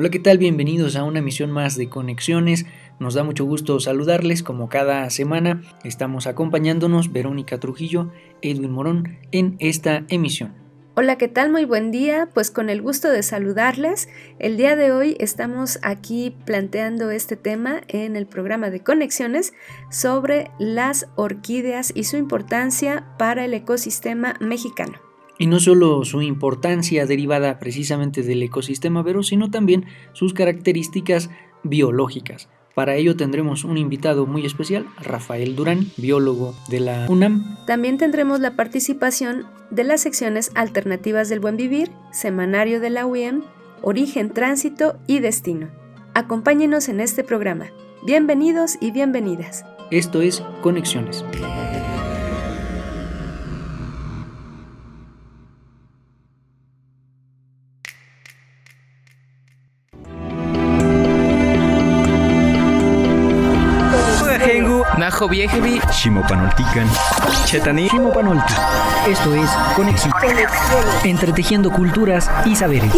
Hola, ¿qué tal? Bienvenidos a una emisión más de Conexiones. Nos da mucho gusto saludarles como cada semana. Estamos acompañándonos Verónica Trujillo, Edwin Morón en esta emisión. Hola, ¿qué tal? Muy buen día. Pues con el gusto de saludarles. El día de hoy estamos aquí planteando este tema en el programa de Conexiones sobre las orquídeas y su importancia para el ecosistema mexicano. Y no solo su importancia derivada precisamente del ecosistema Vero, sino también sus características biológicas. Para ello tendremos un invitado muy especial, Rafael Durán, biólogo de la UNAM. También tendremos la participación de las secciones Alternativas del Buen Vivir, Semanario de la UIEM, Origen, Tránsito y Destino. Acompáñenos en este programa. Bienvenidos y bienvenidas. Esto es Conexiones. Najo Viejevi, Ximopanoltican, Chetani, Ximopanolti. Esto es Conexiones. Entretejiendo culturas y saberes.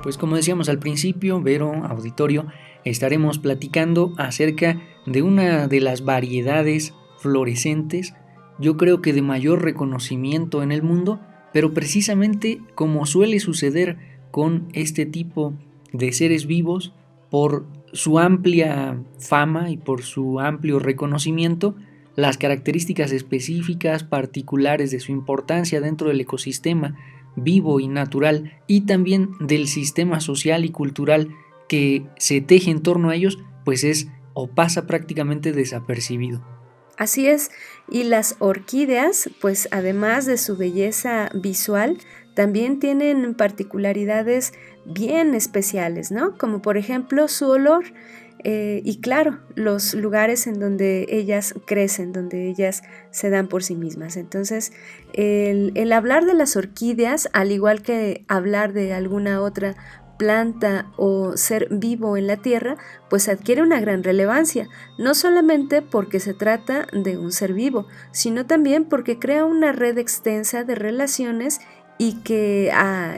Pues como decíamos al principio, Vero, auditorio, estaremos platicando acerca de una de las variedades florescentes, yo creo que de mayor reconocimiento en el mundo, pero precisamente como suele suceder con este tipo de seres vivos, por su amplia fama y por su amplio reconocimiento, las características específicas particulares de su importancia dentro del ecosistema vivo y natural y también del sistema social y cultural que se teje en torno a ellos, pues es o pasa prácticamente desapercibido. Así es, y las orquídeas, pues además de su belleza visual, también tienen particularidades bien especiales, ¿no? Como por ejemplo su olor y claro, los lugares en donde ellas crecen, donde ellas se dan por sí mismas. Entonces, el hablar de las orquídeas, al igual que hablar de alguna otra planta o ser vivo en la tierra, pues adquiere una gran relevancia, no solamente porque se trata de un ser vivo, sino también porque crea una red extensa de relaciones y que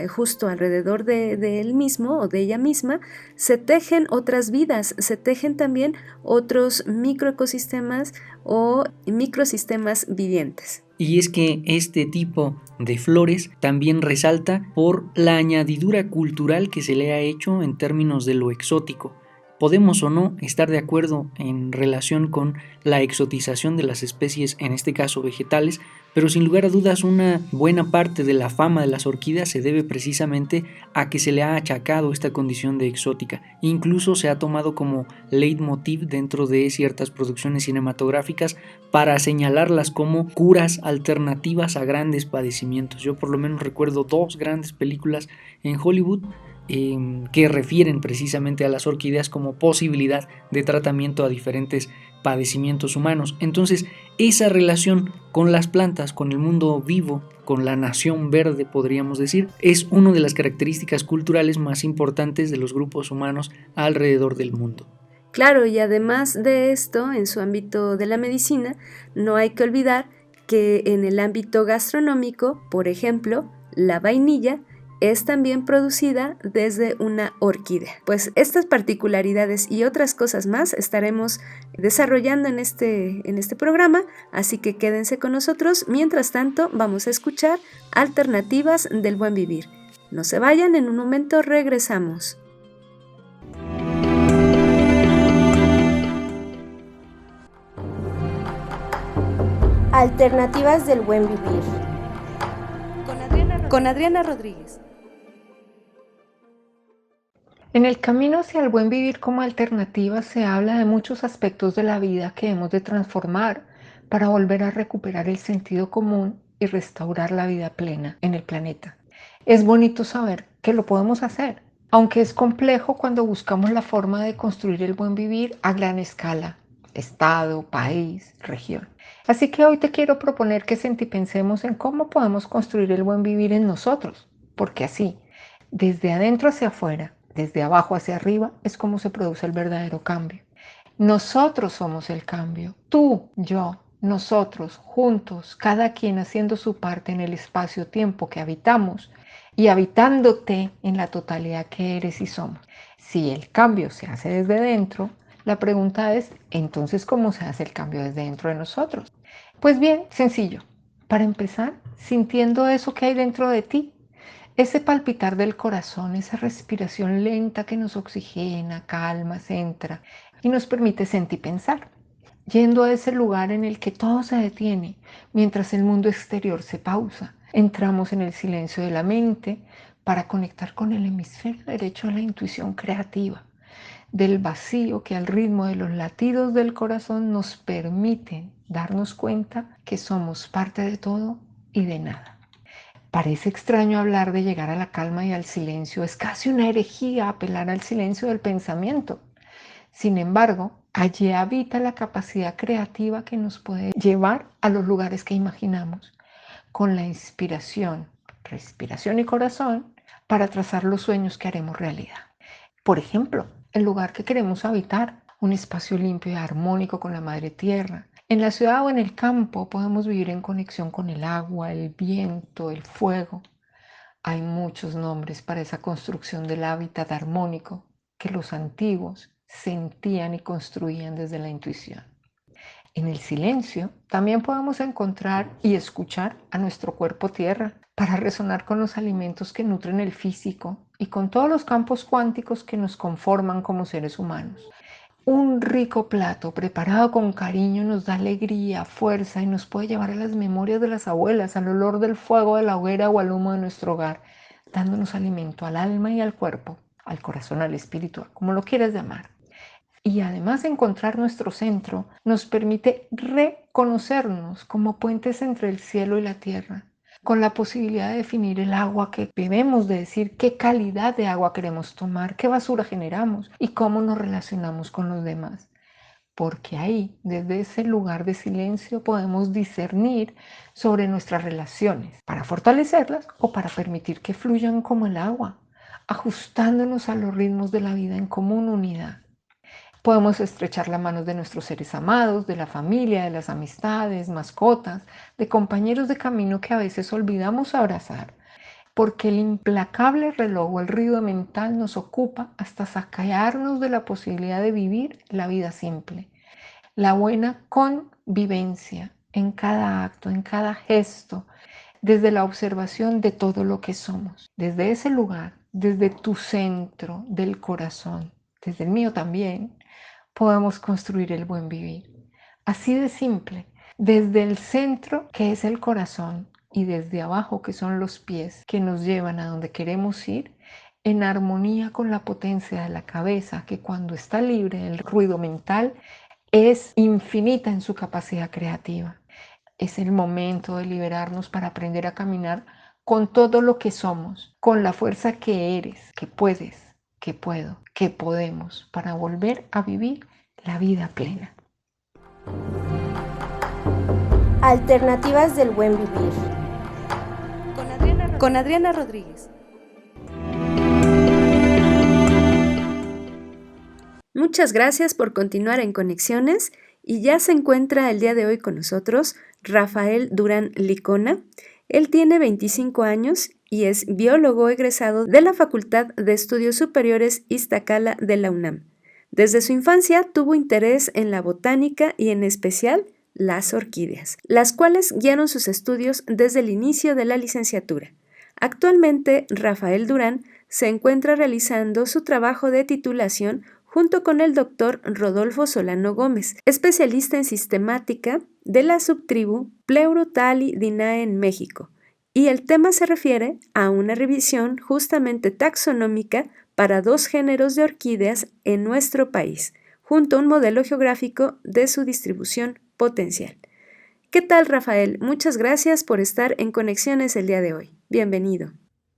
justo alrededor de él mismo o de ella misma se tejen otras vidas, se tejen también otros microecosistemas o microsistemas vivientes. Y es que este tipo de flores también resalta por la añadidura cultural que se le ha hecho en términos de lo exótico. Podemos o no estar de acuerdo en relación con la exotización de las especies, en este caso vegetales, pero sin lugar a dudas una buena parte de la fama de las orquídeas se debe precisamente a que se le ha achacado esta condición de exótica. Incluso se ha tomado como leitmotiv dentro de ciertas producciones cinematográficas para señalarlas como curas alternativas a grandes padecimientos. Yo por lo menos recuerdo 2 grandes películas en Hollywood que refieren precisamente a las orquídeas como posibilidad de tratamiento a diferentes padecimientos humanos. Entonces, esa relación con las plantas, con el mundo vivo, con la nación verde, podríamos decir, es una de las características culturales más importantes de los grupos humanos alrededor del mundo. Claro, y además de esto, en su ámbito de la medicina, no hay que olvidar que en el ámbito gastronómico, por ejemplo, la vainilla es también producida desde una orquídea. Pues estas particularidades y otras cosas más estaremos desarrollando en este programa, así que quédense con nosotros. Mientras tanto, vamos a escuchar Alternativas del Buen Vivir. No se vayan, en un momento regresamos. Alternativas del Buen Vivir. Con Adriana Rodríguez. En el camino hacia el buen vivir como alternativa se habla de muchos aspectos de la vida que hemos de transformar para volver a recuperar el sentido común y restaurar la vida plena en el planeta. Es bonito saber que lo podemos hacer, aunque es complejo cuando buscamos la forma de construir el buen vivir a gran escala, estado, país, región. Así que hoy te quiero proponer que pensemos en cómo podemos construir el buen vivir en nosotros, porque así, desde adentro hacia afuera, desde abajo hacia arriba, es como se produce el verdadero cambio. Nosotros somos el cambio, tú, yo, nosotros juntos, cada quien haciendo su parte en el espacio-tiempo que habitamos y habitándote en la totalidad que eres y somos. Si el cambio se hace desde dentro, la pregunta es, entonces, ¿cómo se hace el cambio desde dentro de nosotros? Pues bien, sencillo. Para empezar, sintiendo eso que hay dentro de ti, ese palpitar del corazón, esa respiración lenta que nos oxigena, calma, centra y nos permite sentir y pensar. Yendo a ese lugar en el que todo se detiene mientras el mundo exterior se pausa. Entramos en el silencio de la mente para conectar con el hemisferio derecho de la intuición creativa, del vacío que al ritmo de los latidos del corazón nos permiten darnos cuenta que somos parte de todo y de nada. Parece extraño hablar de llegar a la calma y al silencio, es casi una herejía apelar al silencio del pensamiento. Sin embargo, allí habita la capacidad creativa que nos puede llevar a los lugares que imaginamos, con la inspiración, respiración y corazón, para trazar los sueños que haremos realidad. Por ejemplo, el lugar que queremos habitar, un espacio limpio y armónico con la madre tierra. En la ciudad o en el campo podemos vivir en conexión con el agua, el viento, el fuego. Hay muchos nombres para esa construcción del hábitat armónico que los antiguos sentían y construían desde la intuición. En el silencio también podemos encontrar y escuchar a nuestro cuerpo tierra para resonar con los alimentos que nutren el físico y con todos los campos cuánticos que nos conforman como seres humanos. Un rico plato preparado con cariño nos da alegría, fuerza y nos puede llevar a las memorias de las abuelas, al olor del fuego de la hoguera o al humo de nuestro hogar, dándonos alimento al alma y al cuerpo, al corazón, al espíritu, como lo quieras llamar. Y además encontrar nuestro centro nos permite reconocernos como puentes entre el cielo y la tierra, con la posibilidad de definir el agua que bebemos, de decir qué calidad de agua queremos tomar, qué basura generamos y cómo nos relacionamos con los demás. Porque ahí, desde ese lugar de silencio, podemos discernir sobre nuestras relaciones, para fortalecerlas o para permitir que fluyan como el agua, ajustándonos a los ritmos de la vida en común unidad. Podemos estrechar la mano de nuestros seres amados, de la familia, de las amistades, mascotas, de compañeros de camino que a veces olvidamos abrazar, porque el implacable reloj o el ruido mental nos ocupa hasta sacarnos de la posibilidad de vivir la vida simple. La buena convivencia en cada acto, en cada gesto, desde la observación de todo lo que somos. Desde ese lugar, desde tu centro del corazón, desde el mío también, podemos construir el buen vivir. Así de simple, desde el centro que es el corazón y desde abajo que son los pies que nos llevan a donde queremos ir, en armonía con la potencia de la cabeza que cuando está libre del ruido mental es infinita en su capacidad creativa. Es el momento de liberarnos para aprender a caminar con todo lo que somos, con la fuerza que eres, que puedes, que puedo, que podemos, para volver a vivir la vida plena. Alternativas del buen vivir. Con Adriana Rodríguez. Muchas gracias por continuar en Conexiones y ya se encuentra el día de hoy con nosotros Rafael Durán Licona. Él tiene 25 años y es biólogo egresado de la Facultad de Estudios Superiores Iztacala de la UNAM. Desde su infancia tuvo interés en la botánica y en especial las orquídeas, las cuales guiaron sus estudios desde el inicio de la licenciatura. Actualmente, Rafael Durán se encuentra realizando su trabajo de titulación junto con el doctor Rodolfo Solano Gómez, especialista en sistemática de la subtribu Pleurotalidinae en México, y el tema se refiere a una revisión justamente taxonómica para 2 géneros de orquídeas en nuestro país, junto a un modelo geográfico de su distribución potencial. ¿Qué tal, Rafael? Muchas gracias por estar en Conexiones el día de hoy. Bienvenido.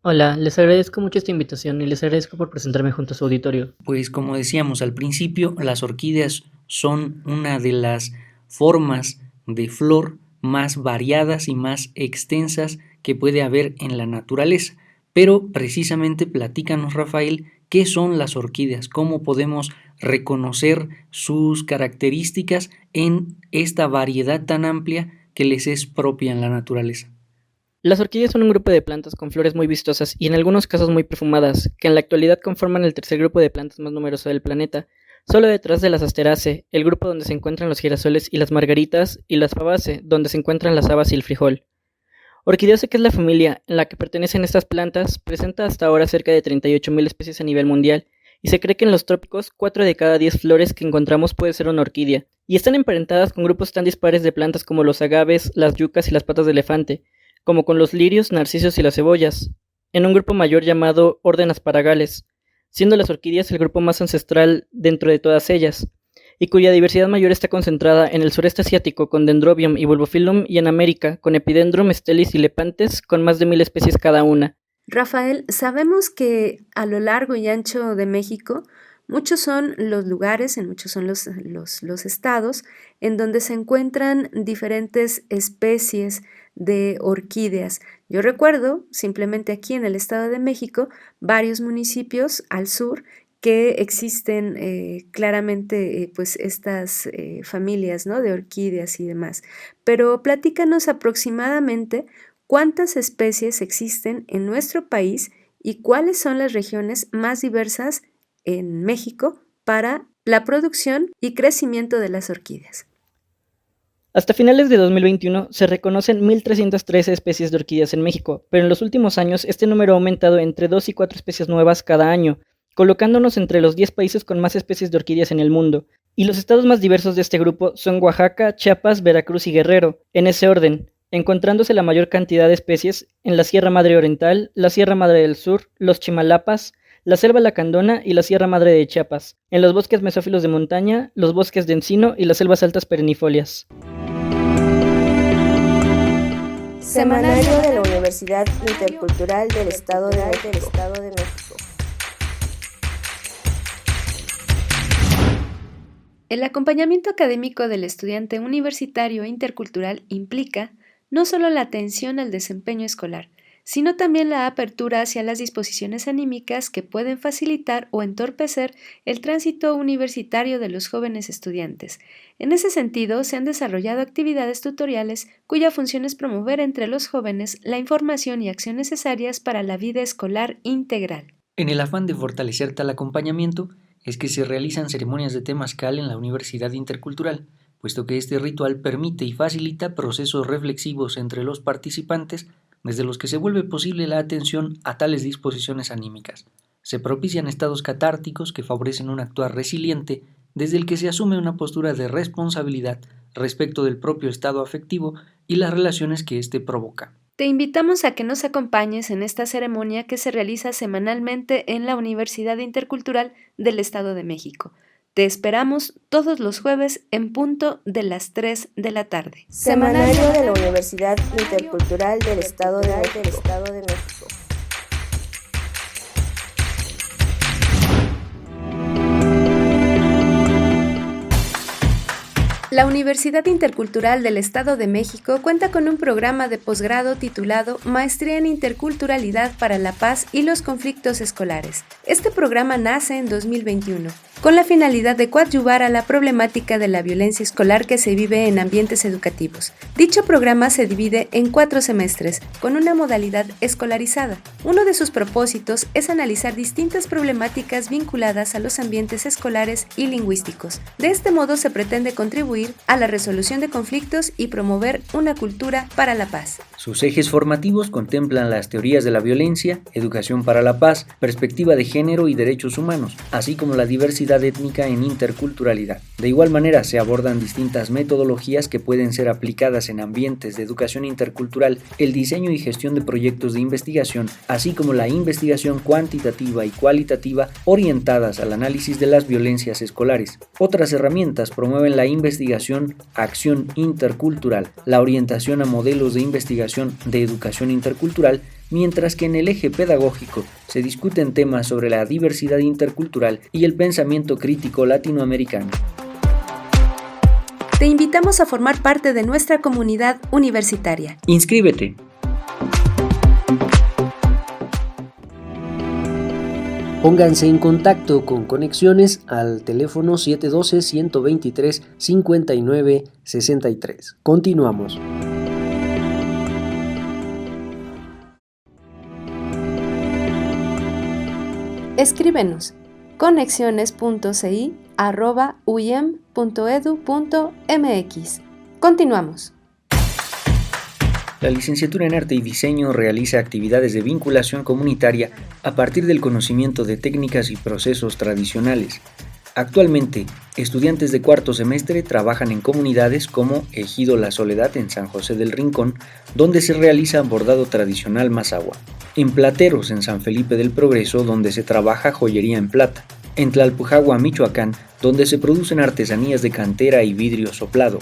Hola, les agradezco mucho esta invitación y les agradezco por presentarme junto a su auditorio. Pues como decíamos al principio, las orquídeas son una de las formas de flor más variadas y más extensas que puede haber en la naturaleza. Pero precisamente platícanos, Rafael, ¿qué son las orquídeas? ¿Cómo podemos reconocer sus características en esta variedad tan amplia que les es propia en la naturaleza. Las orquídeas son un grupo de plantas con flores muy vistosas y en algunos casos muy perfumadas, que en la actualidad conforman el tercer grupo de plantas más numeroso del planeta, solo detrás de las Asteraceae, el grupo donde se encuentran los girasoles y las margaritas, y las Fabaceae, donde se encuentran las habas y el frijol. Orquideaceae, que es la familia en la que pertenecen estas plantas, presenta hasta ahora cerca de 38.000 especies a nivel mundial, y se cree que en los trópicos 4 de cada 10 flores que encontramos puede ser una orquídea, y están emparentadas con grupos tan dispares de plantas como los agaves, las yucas y las patas de elefante, como con los lirios, narcisos y las cebollas, en un grupo mayor llamado Orden Asparagales, siendo las orquídeas el grupo más ancestral dentro de todas ellas, y cuya diversidad mayor está concentrada en el sureste asiático con Dendrobium y Bulbophyllum y en América con Epidendrum, Stelis y Lepanthes con más de 1.000 especies cada una. Rafael, sabemos que a lo largo y ancho de México, muchos son los lugares, muchos son los estados en donde se encuentran diferentes especies de orquídeas. Yo recuerdo, simplemente aquí en el Estado de México, varios municipios al sur que existen claramente pues estas familias, ¿no?, de orquídeas y demás. Pero platícanos aproximadamente cuántas especies existen en nuestro país y cuáles son las regiones más diversas en México para la producción y crecimiento de las orquídeas. Hasta finales de 2021 se reconocen 1.313 especies de orquídeas en México, pero en los últimos años este número ha aumentado entre 2 y 4 especies nuevas cada año, colocándonos entre los 10 países con más especies de orquídeas en el mundo. Y los estados más diversos de este grupo son Oaxaca, Chiapas, Veracruz y Guerrero, en ese orden, encontrándose la mayor cantidad de especies en la Sierra Madre Oriental, la Sierra Madre del Sur, los Chimalapas, la Selva Lacandona y la Sierra Madre de Chiapas, en los bosques mesófilos de montaña, los bosques de encino y las selvas altas perennifolias. Semanario de la Universidad Intercultural del Estado de México. El acompañamiento académico del estudiante universitario intercultural implica no solo la atención al desempeño escolar, sino también la apertura hacia las disposiciones anímicas que pueden facilitar o entorpecer el tránsito universitario de los jóvenes estudiantes. En ese sentido, se han desarrollado actividades tutoriales cuya función es promover entre los jóvenes la información y acción necesarias para la vida escolar integral. En el afán de fortalecer tal acompañamiento, es que se realizan ceremonias de temazcal en la Universidad Intercultural, puesto que este ritual permite y facilita procesos reflexivos entre los participantes, desde los que se vuelve posible la atención a tales disposiciones anímicas. Se propician estados catárticos que favorecen un actuar resiliente, desde el que se asume una postura de responsabilidad respecto del propio estado afectivo y las relaciones que éste provoca. Te invitamos a que nos acompañes en esta ceremonia que se realiza semanalmente en la Universidad Intercultural del Estado de México. Te esperamos todos los jueves en punto de las 3 de la tarde. Semanario de la Universidad Intercultural del Estado de México. La Universidad Intercultural del Estado de México cuenta con un programa de posgrado titulado Maestría en Interculturalidad para la Paz y los Conflictos Escolares. Este programa nace en 2021, con la finalidad de coadyuvar a la problemática de la violencia escolar que se vive en ambientes educativos. Dicho programa se divide en 4 semestres, con una modalidad escolarizada. Uno de sus propósitos es analizar distintas problemáticas vinculadas a los ambientes escolares y lingüísticos. De este modo se pretende contribuir a la resolución de conflictos y promover una cultura para la paz. Sus ejes formativos contemplan las teorías de la violencia, educación para la paz, perspectiva de género y derechos humanos, así como la diversidad étnica en interculturalidad. De igual manera, se abordan distintas metodologías que pueden ser aplicadas en ambientes de educación intercultural, el diseño y gestión de proyectos de investigación, así como la investigación cuantitativa y cualitativa orientadas al análisis de las violencias escolares. Otras herramientas promueven la investigación, acción intercultural, la orientación a modelos de investigación de educación intercultural, mientras que en el eje pedagógico se discuten temas sobre la diversidad intercultural y el pensamiento crítico latinoamericano. Te invitamos a formar parte de nuestra comunidad universitaria. ¡Inscríbete! Pónganse en contacto con Conexiones al teléfono 712-123-5963. Continuamos. Escríbenos conexiones.ci@uyem.edu.mx. Continuamos. La licenciatura en Arte y Diseño realiza actividades de vinculación comunitaria a partir del conocimiento de técnicas y procesos tradicionales. Actualmente, estudiantes de cuarto semestre trabajan en comunidades como Ejido La Soledad en San José del Rincón, donde se realiza bordado tradicional Mazahua; en Plateros en San Felipe del Progreso, donde se trabaja joyería en plata; en Tlalpujagua, Michoacán, donde se producen artesanías de cantera y vidrio soplado.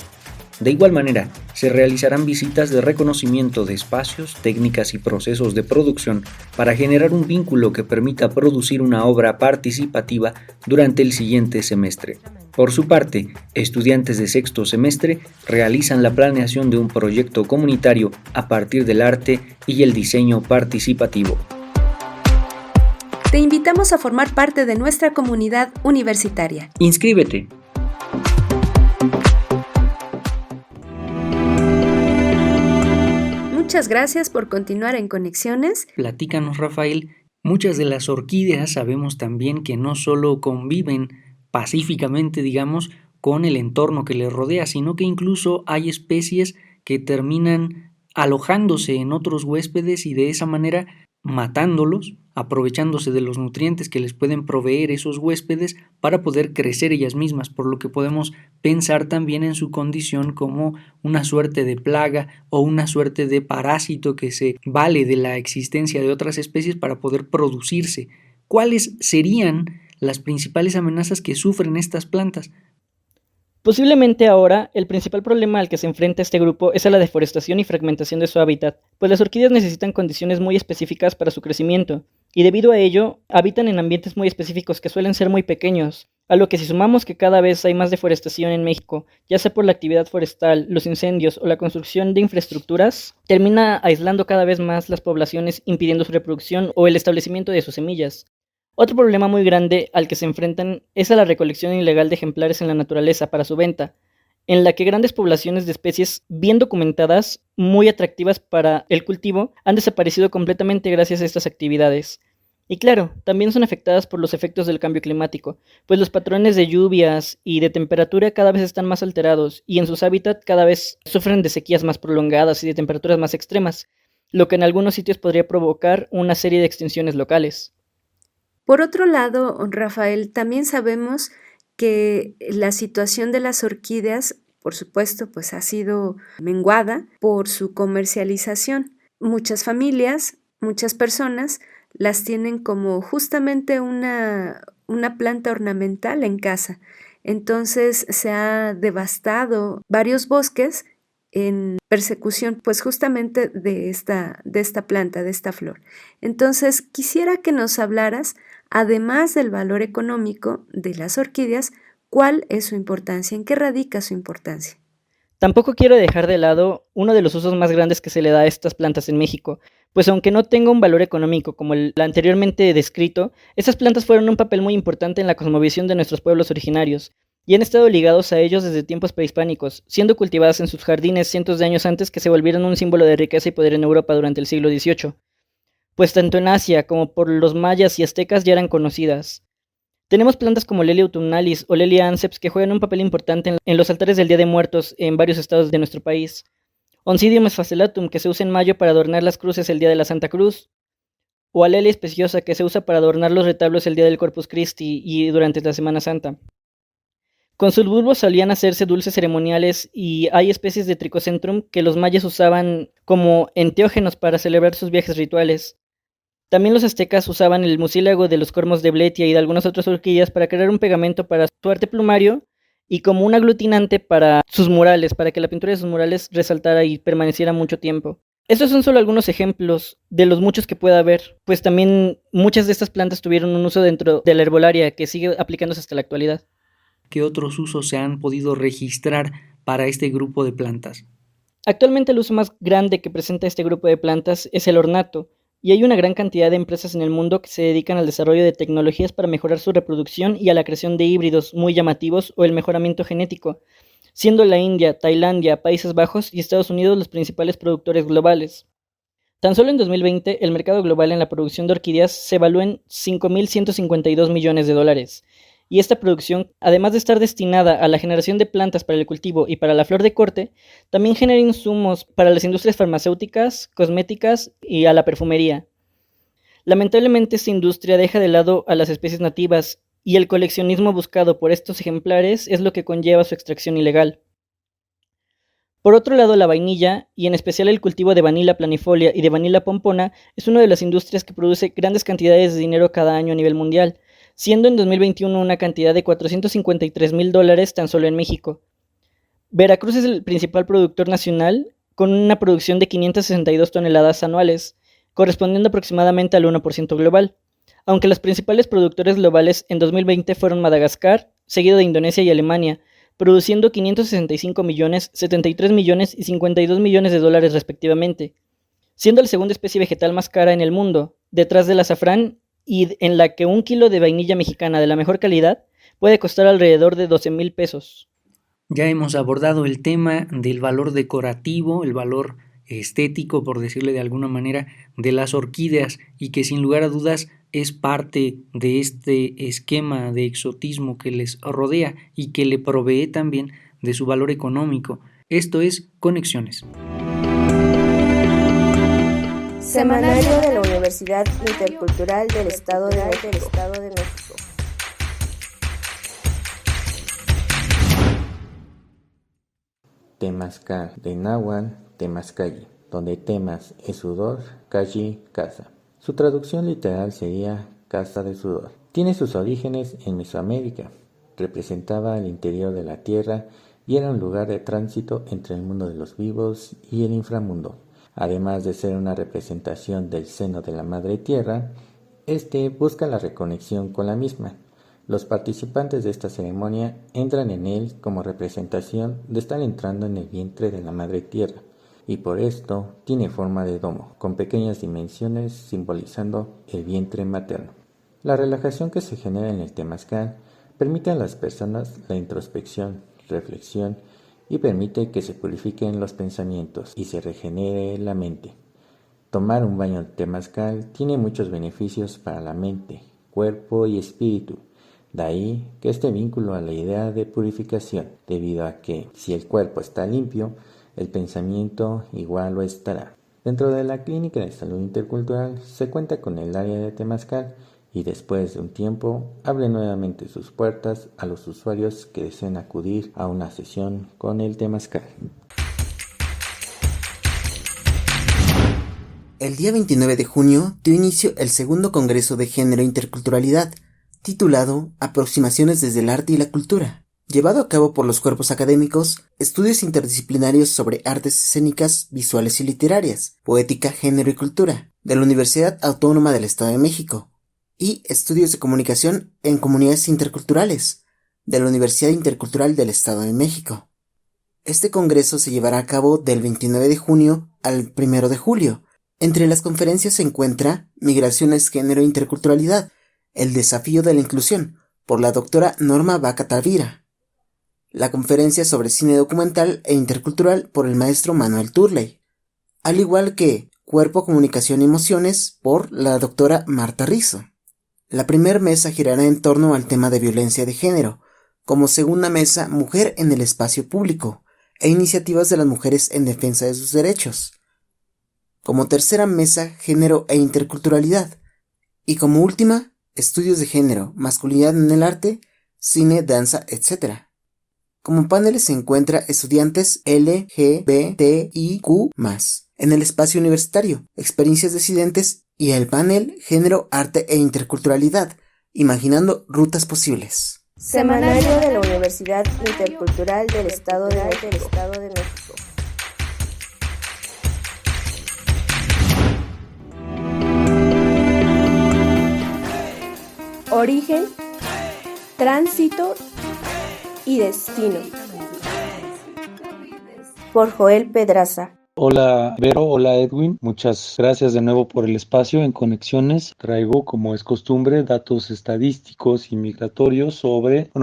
De igual manera, se realizarán visitas de reconocimiento de espacios, técnicas y procesos de producción para generar un vínculo que permita producir una obra participativa durante el siguiente semestre. Por su parte, estudiantes de sexto semestre realizan la planeación de un proyecto comunitario a partir del arte y el diseño participativo. Te invitamos a formar parte de nuestra comunidad universitaria. ¡Inscríbete! Muchas gracias por continuar en Conexiones. Platícanos, Rafael. Muchas de las orquídeas sabemos también que no solo conviven pacíficamente, digamos, con el entorno que les rodea, sino que incluso hay especies que terminan alojándose en otros huéspedes y de esa manera matándolos, aprovechándose de los nutrientes que les pueden proveer esos huéspedes para poder crecer ellas mismas, por lo que podemos pensar también en su condición como una suerte de plaga o una suerte de parásito que se vale de la existencia de otras especies para poder producirse. ¿Cuáles serían las principales amenazas que sufren estas plantas? Posiblemente ahora, el principal problema al que se enfrenta este grupo es a la deforestación y fragmentación de su hábitat, pues las orquídeas necesitan condiciones muy específicas para su crecimiento, y debido a ello, habitan en ambientes muy específicos que suelen ser muy pequeños, a lo que si sumamos que cada vez hay más deforestación en México, ya sea por la actividad forestal, los incendios o la construcción de infraestructuras, termina aislando cada vez más las poblaciones, impidiendo su reproducción o el establecimiento de sus semillas. Otro problema muy grande al que se enfrentan es a la recolección ilegal de ejemplares en la naturaleza para su venta, en la que grandes poblaciones de especies bien documentadas, muy atractivas para el cultivo, han desaparecido completamente gracias a estas actividades. Y claro, también son afectadas por los efectos del cambio climático, pues los patrones de lluvias y de temperatura cada vez están más alterados y en sus hábitats cada vez sufren de sequías más prolongadas y de temperaturas más extremas, lo que en algunos sitios podría provocar una serie de extinciones locales. Por otro lado, Rafael, también sabemos que la situación de las orquídeas, por supuesto, pues ha sido menguada por su comercialización. Muchas familias, muchas personas las tienen como justamente una planta ornamental en casa. Entonces se ha devastado varios bosques en persecución, pues justamente de esta planta, de esta flor. Entonces quisiera que nos hablaras, además del valor económico de las orquídeas, ¿cuál es su importancia? ¿En qué radica su importancia? Tampoco quiero dejar de lado uno de los usos más grandes que se le da a estas plantas en México, pues aunque no tenga un valor económico como el anteriormente descrito, estas plantas fueron un papel muy importante en la cosmovisión de nuestros pueblos originarios, y han estado ligados a ellos desde tiempos prehispánicos, siendo cultivadas en sus jardines cientos de años antes que se volvieran un símbolo de riqueza y poder en Europa durante el siglo XVIII. Pues tanto en Asia como por los mayas y aztecas ya eran conocidas. Tenemos plantas como Lelia autumnalis o Lelia anceps que juegan un papel importante en los altares del Día de Muertos en varios estados de nuestro país. Oncidium sfacelatum, que se usa en mayo para adornar las cruces el Día de la Santa Cruz, o Alelia speciosa, que se usa para adornar los retablos el Día del Corpus Christi y durante la Semana Santa. Con sus bulbos solían hacerse dulces ceremoniales y hay especies de Trichocentrum que los mayas usaban como enteógenos para celebrar sus viajes rituales. También los aztecas usaban el mucílago de los cormos de Bletia y de algunas otras orquídeas para crear un pegamento para su arte plumario y como un aglutinante para sus murales, para que la pintura de sus murales resaltara y permaneciera mucho tiempo. Estos son solo algunos ejemplos de los muchos que pueda haber, pues también muchas de estas plantas tuvieron un uso dentro de la herbolaria que sigue aplicándose hasta la actualidad. ¿Qué otros usos se han podido registrar para este grupo de plantas? Actualmente el uso más grande que presenta este grupo de plantas es el ornato, y hay una gran cantidad de empresas en el mundo que se dedican al desarrollo de tecnologías para mejorar su reproducción y a la creación de híbridos muy llamativos o el mejoramiento genético, siendo la India, Tailandia, Países Bajos y Estados Unidos los principales productores globales. Tan solo en 2020, el mercado global en la producción de orquídeas se evaluó en $5.152 millones, y esta producción, además de estar destinada a la generación de plantas para el cultivo y para la flor de corte, también genera insumos para las industrias farmacéuticas, cosméticas y a la perfumería. Lamentablemente, esta industria deja de lado a las especies nativas, y el coleccionismo buscado por estos ejemplares es lo que conlleva su extracción ilegal. Por otro lado, la vainilla, y en especial el cultivo de Vanilla planifolia y de Vanilla pompona, es una de las industrias que produce grandes cantidades de dinero cada año a nivel mundial, siendo en 2021 una cantidad de $453,000 tan solo en México. Veracruz es el principal productor nacional, con una producción de 562 toneladas anuales, correspondiendo aproximadamente al 1% global, aunque los principales productores globales en 2020 fueron Madagascar, seguido de Indonesia y Alemania, produciendo 565 millones, 73 millones y 52 millones de dólares respectivamente, siendo la segunda especie vegetal más cara en el mundo, detrás del azafrán, y en la que un kilo de vainilla mexicana de la mejor calidad puede costar alrededor de 12,000 pesos. Ya hemos abordado el tema del valor decorativo, el valor estético, por decirle de alguna manera, de las orquídeas, y que sin lugar a dudas es parte de este esquema de exotismo que les rodea y que le provee también de su valor económico. Esto es Conexiones. Semanario de la Universidad Intercultural del Estado de México. Temazcal, de náhuatl, Temazcalli, donde temas es sudor, calli, casa. Su traducción literal sería casa de sudor. Tiene sus orígenes en Mesoamérica. Representaba el interior de la tierra y era un lugar de tránsito entre el mundo de los vivos y el inframundo. Además de ser una representación del seno de la madre tierra, este busca la reconexión con la misma. Los participantes de esta ceremonia entran en él como representación de estar entrando en el vientre de la madre tierra, y por esto tiene forma de domo, con pequeñas dimensiones simbolizando el vientre materno. La relajación que se genera en el temazcal permite a las personas la introspección, reflexión, y permite que se purifiquen los pensamientos y se regenere la mente. Tomar un baño de temazcal tiene muchos beneficios para la mente, cuerpo y espíritu. De ahí que este vínculo a la idea de purificación, debido a que si el cuerpo está limpio, el pensamiento igual lo estará. Dentro de la Clínica de Salud Intercultural se cuenta con el área de temazcal y después de un tiempo abre nuevamente sus puertas a los usuarios que deseen acudir a una sesión con el temazcal. El día 29 de junio dio inicio el segundo Congreso de Género e Interculturalidad, titulado Aproximaciones desde el arte y la cultura, llevado a cabo por los cuerpos académicos, estudios interdisciplinarios sobre artes escénicas, visuales y literarias, poética, género y cultura, de la Universidad Autónoma del Estado de México, y estudios de comunicación en comunidades interculturales, de la Universidad Intercultural del Estado de México. Este congreso se llevará a cabo del 29 de junio al 1 de julio. Entre las conferencias se encuentra Migraciones, Género e Interculturalidad, el desafío de la inclusión, por la doctora Norma Vaca Tavira. La conferencia sobre cine documental e intercultural por el maestro Manuel Turley, al igual que Cuerpo, Comunicación y Emociones por la doctora Marta Rizzo. La primera mesa girará en torno al tema de violencia de género, como segunda mesa Mujer en el espacio público e iniciativas de las mujeres en defensa de sus derechos. Como tercera mesa Género e Interculturalidad y como última Estudios de género, masculinidad en el arte, cine, danza, etc. Como paneles se encuentra estudiantes LGBTIQ+, en el espacio universitario, experiencias disidentes y el panel Género, Arte e Interculturalidad, imaginando rutas posibles. Semanario de la Universidad Intercultural del Estado de México. Origen, tránsito y destino. Por Joel Pedraza. Hola Vero, hola Edwin, muchas gracias de nuevo por el espacio en Conexiones. Traigo, como es costumbre, datos estadísticos y migratorios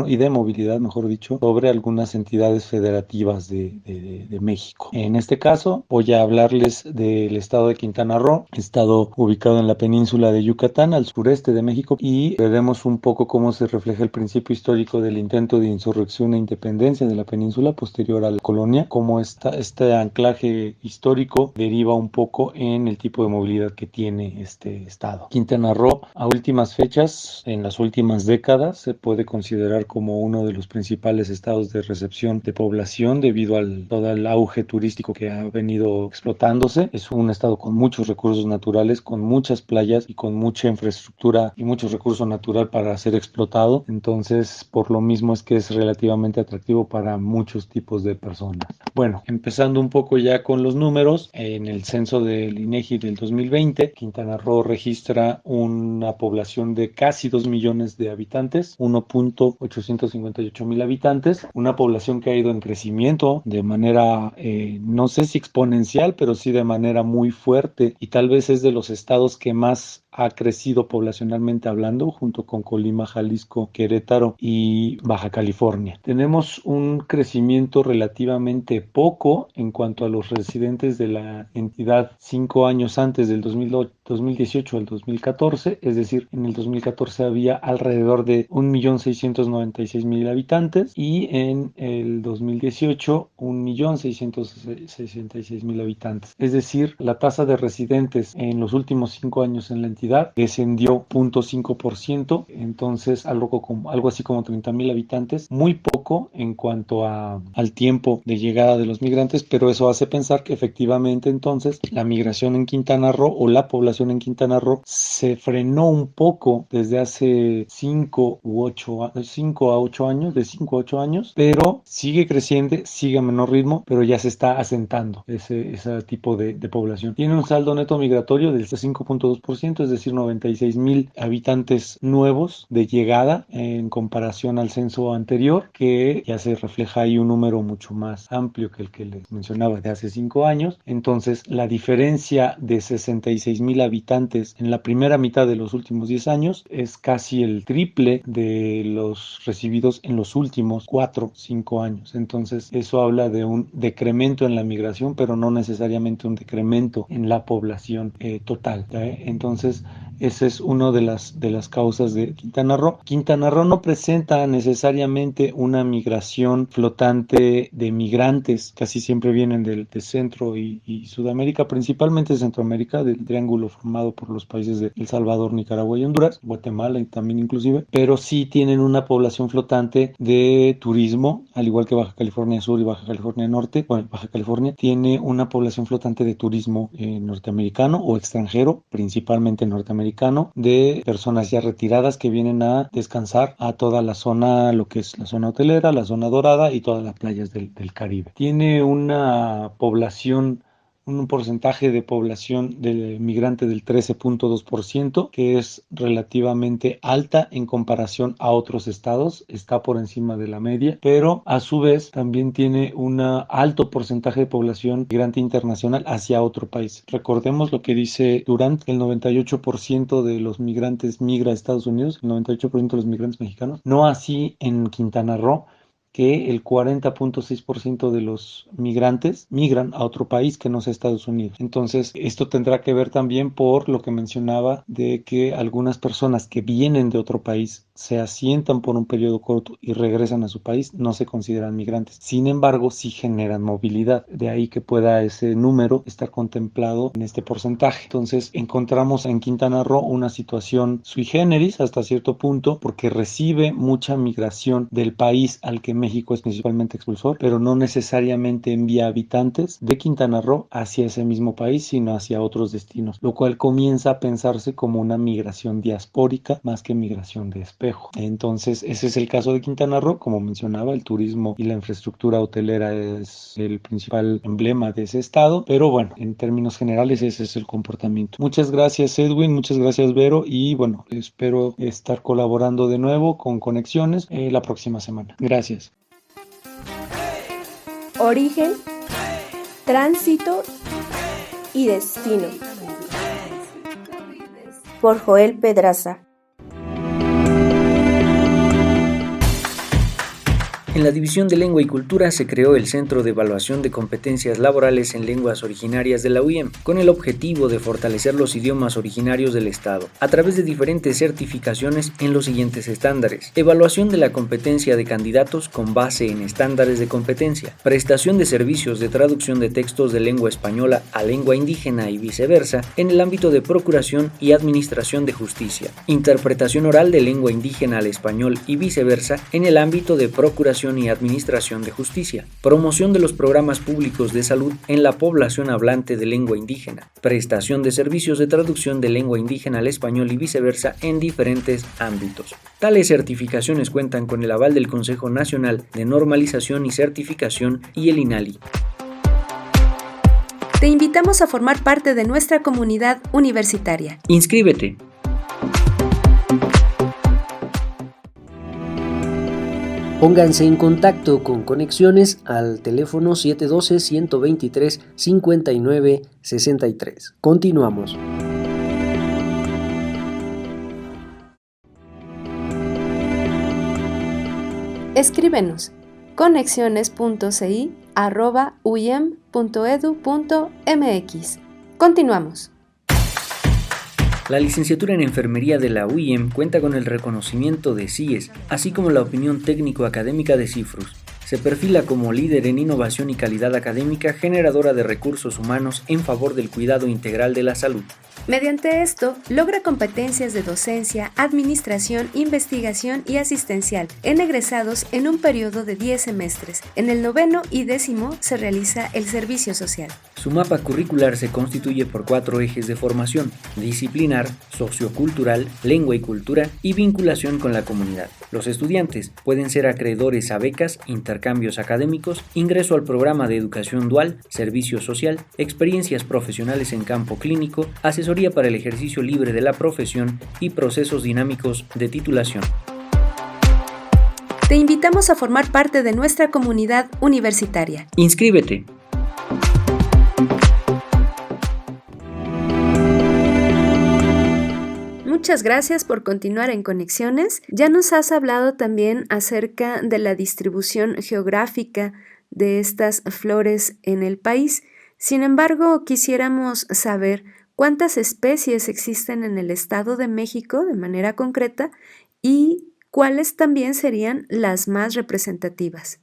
y de movilidad, mejor dicho, sobre algunas entidades federativas de México. En este caso, voy a hablarles del estado de Quintana Roo, estado ubicado en la península de Yucatán, al sureste de México, y veremos un poco cómo se refleja el principio histórico del intento de insurrección e independencia de la península posterior a la colonia, cómo este anclaje histórico deriva un poco en el tipo de movilidad que tiene este estado. Quintana Roo, a últimas fechas, en las últimas décadas, se puede considerar como uno de los principales estados de recepción de población debido al todo el auge turístico que ha venido explotándose. Es un estado con muchos recursos naturales, con muchas playas y con mucha infraestructura y mucho recurso natural para ser explotado. Entonces, por lo mismo es que es relativamente atractivo para muchos tipos de personas. Bueno, empezando un poco ya con los números, en el censo del INEGI del 2020, Quintana Roo registra una población de casi 2 millones de habitantes, 1.858 mil habitantes, una población que ha ido en crecimiento de manera, no sé si exponencial, pero sí de manera muy fuerte, y tal vez es de los estados que más ha crecido poblacionalmente hablando, junto con Colima, Jalisco, Querétaro y Baja California. Tenemos un crecimiento relativamente poco en cuanto a los residentes de la entidad 5 años antes del 2018 al 2014, es decir, en el 2014 había alrededor de 1.696.000 habitantes y en el 2018 1.666.000 habitantes. Es decir, la tasa de residentes en los últimos 5 años en la entidad descendió 0.5%, entonces algo así como 30.000 habitantes, muy poco en cuanto al tiempo de llegada de los migrantes, pero eso hace pensar que efectivamente entonces la migración en Quintana Roo o la población en Quintana Roo se frenó un poco desde hace 5 a 8 años, de 5 a 8 años, pero sigue creciendo, sigue a menor ritmo, pero ya se está asentando ese tipo de población. Tiene un saldo neto migratorio del 5.2%, es decir, 96.000 habitantes nuevos de llegada en comparación al censo anterior, que ya se refleja ahí un número mucho más amplio que el que les mencionaba de hace 5 años. Entonces, la diferencia de 66.000 habitantes en la primera mitad de los últimos 10 años es casi el triple de los recibidos en los últimos 4 o 5 años. Entonces, eso habla de un decremento en la migración, pero no necesariamente un decremento en la población total. Entonces, esa es una de las causas de Quintana Roo. Quintana Roo no presenta necesariamente una migración flotante de migrantes, casi siempre vienen de Centro y Sudamérica, principalmente de Centroamérica, del triángulo formado por los países de El Salvador, Nicaragua y Honduras, Guatemala y también inclusive, pero sí tienen una población flotante de turismo, al igual que Baja California Sur y Baja California Norte. Bueno, Baja California tiene una población flotante de turismo norteamericano o extranjero, principalmente norteamericano, de personas ya retiradas que vienen a descansar a toda la zona, lo que es la zona hotelera, la zona dorada y todas las playas del Caribe. Tiene una población, un porcentaje de población de migrante del 13.2%, que es relativamente alta en comparación a otros estados, está por encima de la media, pero a su vez también tiene un alto porcentaje de población migrante internacional hacia otro país. Recordemos lo que dice Durant, el 98% de los migrantes migra a Estados Unidos, el 98% de los migrantes mexicanos, no así en Quintana Roo, que el 40.6% de los migrantes migran a otro país que no sea Estados Unidos. Entonces, esto tendrá que ver también por lo que mencionaba de que algunas personas que vienen de otro país se asientan por un periodo corto y regresan a su país, no se consideran migrantes. Sin embargo, sí generan movilidad. De ahí que pueda ese número estar contemplado en este porcentaje. Entonces, encontramos en Quintana Roo una situación sui generis hasta cierto punto, porque recibe mucha migración del país al que México es principalmente expulsor, pero no necesariamente envía habitantes de Quintana Roo hacia ese mismo país, sino hacia otros destinos, lo cual comienza a pensarse como una migración diaspórica más que migración de espejo. Entonces, ese es el caso de Quintana Roo. Como mencionaba, el turismo y la infraestructura hotelera es el principal emblema de ese estado, pero bueno, en términos generales ese es el comportamiento. Muchas gracias, Edwin, muchas gracias, Vero, y bueno, espero estar colaborando de nuevo con Conexiones la próxima semana. Gracias. Origen, Tránsito y destino. Por Joel Pedraza. En la División de Lengua y Cultura se creó el Centro de Evaluación de Competencias Laborales en Lenguas Originarias de la UIM, con el objetivo de fortalecer los idiomas originarios del Estado, a través de diferentes certificaciones en los siguientes estándares: evaluación de la competencia de candidatos con base en estándares de competencia, prestación de servicios de traducción de textos de lengua española a lengua indígena y viceversa en el ámbito de procuración y administración de justicia, interpretación oral de lengua indígena al español y viceversa en el ámbito de procuración y administración de justicia, promoción de los programas públicos de salud en la población hablante de lengua indígena, prestación de servicios de traducción de lengua indígena al español y viceversa en diferentes ámbitos. Tales certificaciones cuentan con el aval del Consejo Nacional de Normalización y Certificación y el INALI. Te invitamos a formar parte de nuestra comunidad universitaria. Inscríbete. Pónganse en contacto con Conexiones al teléfono 712-123-5963. Continuamos. Escríbenos conexiones.ci@uyem.edu.mx. Continuamos. La licenciatura en Enfermería de la UIM cuenta con el reconocimiento de CIES, así como la opinión técnico-académica de CIFRUS. Se perfila como líder en innovación y calidad académica generadora de recursos humanos en favor del cuidado integral de la salud. Mediante esto, logra competencias de docencia, administración, investigación y asistencial en egresados en un periodo de 10 semestres. En el 9º y 10º se realiza el servicio social. Su mapa curricular se constituye por 4 ejes de formación: disciplinar, sociocultural, lengua y cultura y vinculación con la comunidad. Los estudiantes pueden ser acreedores a becas, intercambios académicos, ingreso al programa de educación dual, servicio social, experiencias profesionales en campo clínico, asesoría para el ejercicio libre de la profesión y procesos dinámicos de titulación. Te invitamos a formar parte de nuestra comunidad universitaria. Inscríbete. Muchas gracias por continuar en Conexiones. Ya nos has hablado también acerca de la distribución geográfica de estas flores en el país. Sin embargo, quisiéramos saber cuántas especies existen en el Estado de México de manera concreta y cuáles también serían las más representativas.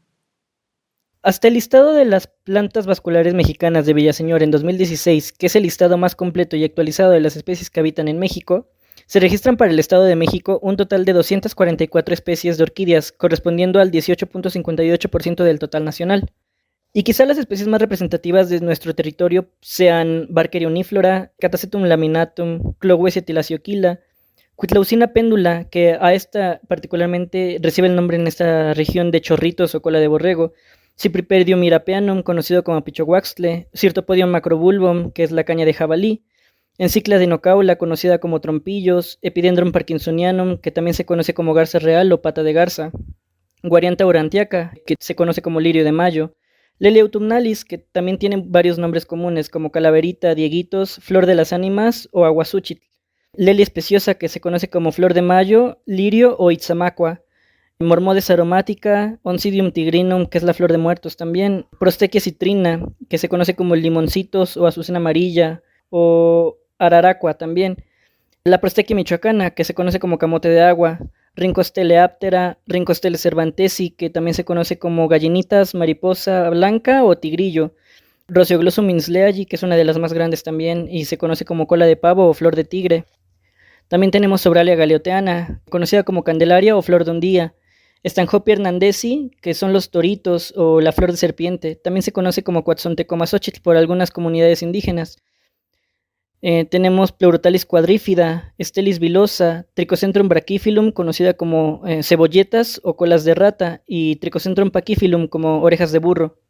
Hasta el listado de las plantas vasculares mexicanas de Villaseñor en 2016, que es el listado más completo y actualizado de las especies que habitan en México, se registran para el Estado de México un total de 244 especies de orquídeas, correspondiendo al 18.58% del total nacional. Y quizá las especies más representativas de nuestro territorio sean Barkeria uniflora, Catasetum laminatum, Clogüesia tilacioquila, Cuitlaucina péndula, que a esta particularmente recibe el nombre en esta región de chorritos o cola de borrego, Cypripedium mirapeanum, conocido como pichohuaxtle, Cirtopodium macrobulbum, que es la caña de jabalí, Encicla dinocaula, conocida como trompillos, Epidendrum parkinsonianum, que también se conoce como garza real o pata de garza, Guarianta aurantiaca, que se conoce como lirio de mayo, Lelia autumnalis, que también tiene varios nombres comunes como calaverita, dieguitos, flor de las ánimas o aguasúchitl, Lelia especiosa, que se conoce como flor de mayo, lirio o itzamacua, Mormodes aromática, Oncidium tigrinum, que es la flor de muertos también, Prostequia citrina, que se conoce como limoncitos o azucena amarilla, o araracua también, la Prostequia michoacana, que se conoce como camote de agua, Rincosteleaptera, Rincostele cervantesi, que también se conoce como gallinitas, mariposa blanca o tigrillo, Roseoglossum insleayi, que es una de las más grandes también y se conoce como cola de pavo o flor de tigre. También tenemos Sobralia galeoteana, conocida como candelaria o flor de hundía, Stanhope hernandesi, que son los toritos o la flor de serpiente, también se conoce como Coatzontecomazóchitl por algunas comunidades indígenas. Tenemos Pleurotalis quadrífida, Stelis vilosa, Trichocentrum brachyphyllum, conocida como cebolletas o colas de rata, y Trichocentrum pachyphyllum, como orejas de burro.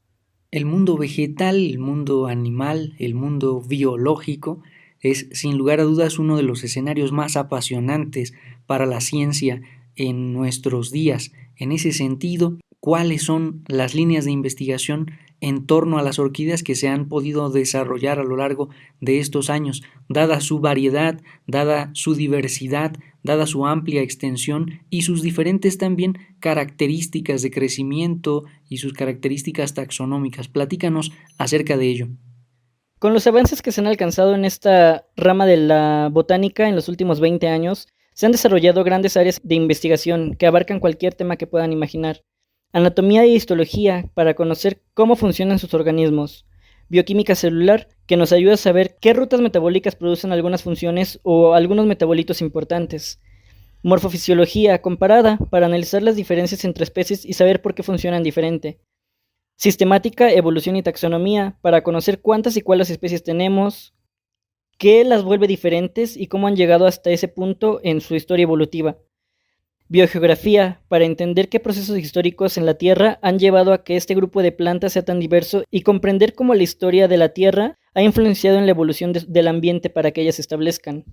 El mundo vegetal, el mundo animal, el mundo biológico es sin lugar a dudas uno de los escenarios más apasionantes para la ciencia en nuestros días. En ese sentido, ¿cuáles son las líneas de investigación en torno a las orquídeas que se han podido desarrollar a lo largo de estos años, dada su variedad, dada su diversidad, dada su amplia extensión y sus diferentes también características de crecimiento y sus características taxonómicas. Platícanos acerca de ello. Con los avances que se han alcanzado en esta rama de la botánica en los últimos 20 años, se han desarrollado grandes áreas de investigación que abarcan cualquier tema que puedan imaginar. Anatomía y histología para conocer cómo funcionan sus organismos. Bioquímica celular, que nos ayuda a saber qué rutas metabólicas producen algunas funciones o algunos metabolitos importantes. Morfofisiología comparada para analizar las diferencias entre especies y saber por qué funcionan diferente. Sistemática, evolución y taxonomía para conocer cuántas y cuáles especies tenemos, qué las vuelve diferentes y cómo han llegado hasta ese punto en su historia evolutiva. Biogeografía, para entender qué procesos históricos en la Tierra han llevado a que este grupo de plantas sea tan diverso y comprender cómo la historia de la Tierra ha influenciado en la evolución del ambiente para que ellas se establezcan.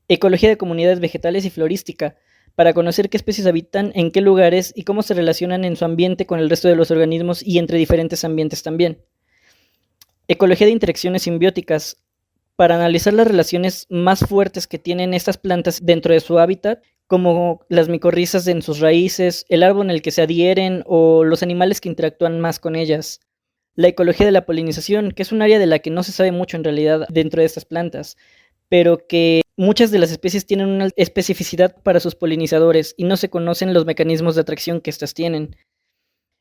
Ecología de comunidades vegetales y florística, para conocer qué especies habitan, en qué lugares y cómo se relacionan en su ambiente con el resto de los organismos y entre diferentes ambientes también. Ecología de interacciones simbióticas, para analizar las relaciones más fuertes que tienen estas plantas dentro de su hábitat, como las micorrizas en sus raíces, el árbol en el que se adhieren o los animales que interactúan más con ellas. La ecología de la polinización, que es un área de la que no se sabe mucho en realidad dentro de estas plantas, pero que muchas de las especies tienen una especificidad para sus polinizadores y no se conocen los mecanismos de atracción que éstas tienen.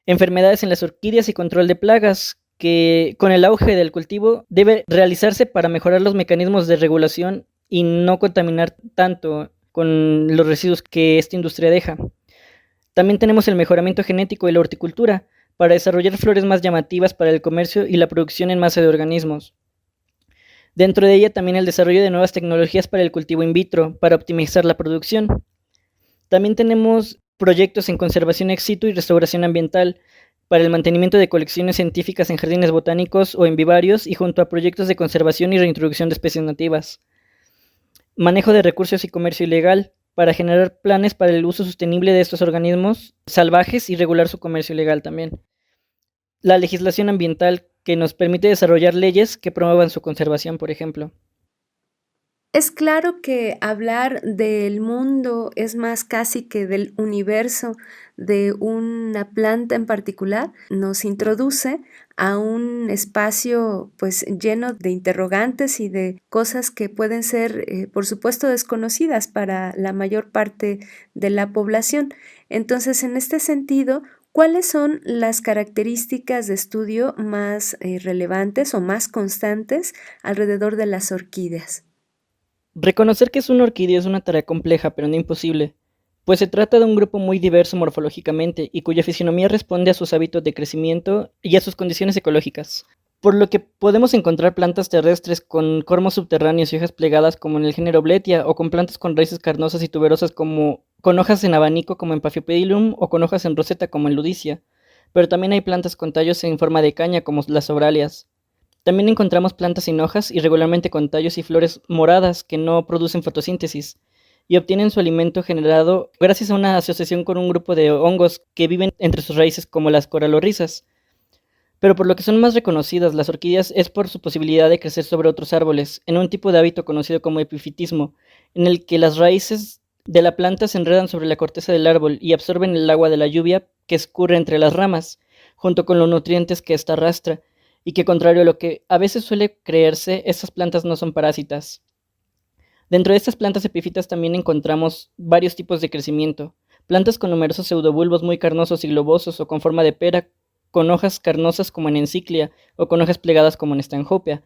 Enfermedades en las orquídeas y control de plagas, que con el auge del cultivo debe realizarse para mejorar los mecanismos de regulación y no contaminar tanto con los residuos que esta industria deja. También tenemos el mejoramiento genético y la horticultura, para desarrollar flores más llamativas para el comercio y la producción en masa de organismos. Dentro de ella también el desarrollo de nuevas tecnologías para el cultivo in vitro, para optimizar la producción. También tenemos proyectos en conservación ex situ y restauración ambiental, para el mantenimiento de colecciones científicas en jardines botánicos o en vivarios y junto a proyectos de conservación y reintroducción de especies nativas. Manejo de recursos y comercio ilegal, para generar planes para el uso sostenible de estos organismos salvajes y regular su comercio ilegal también. La legislación ambiental, que nos permite desarrollar leyes que promuevan su conservación, por ejemplo. Es claro que hablar del mundo es más casi que del universo de una planta en particular, nos introduce a un espacio pues lleno de interrogantes y de cosas que pueden ser por supuesto desconocidas para la mayor parte de la población. Entonces, en este sentido, ¿cuáles son las características de estudio más relevantes o más constantes alrededor de las orquídeas? Reconocer que es una orquídea es una tarea compleja, pero no imposible, pues se trata de un grupo muy diverso morfológicamente y cuya fisionomía responde a sus hábitos de crecimiento y a sus condiciones ecológicas, por lo que podemos encontrar plantas terrestres con cormos subterráneos y hojas plegadas como en el género Bletia, o con plantas con raíces carnosas y tuberosas como con hojas en abanico como en Paphiopedilum o con hojas en roseta como en Ludicia, pero también hay plantas con tallos en forma de caña como las Sobralias. También encontramos plantas sin hojas y regularmente con tallos y flores moradas que no producen fotosíntesis y obtienen su alimento generado gracias a una asociación con un grupo de hongos que viven entre sus raíces como las coralorrizas. Pero por lo que son más reconocidas las orquídeas es por su posibilidad de crecer sobre otros árboles, en un tipo de hábito conocido como epifitismo, en el que las raíces de la planta se enredan sobre la corteza del árbol y absorben el agua de la lluvia que escurre entre las ramas, junto con los nutrientes que ésta arrastra, y que contrario a lo que a veces suele creerse, estas plantas no son parásitas. Dentro de estas plantas epífitas también encontramos varios tipos de crecimiento, plantas con numerosos pseudobulbos muy carnosos y globosos o con forma de pera, con hojas carnosas como en Enciclia o con hojas plegadas como en Stanhopeia,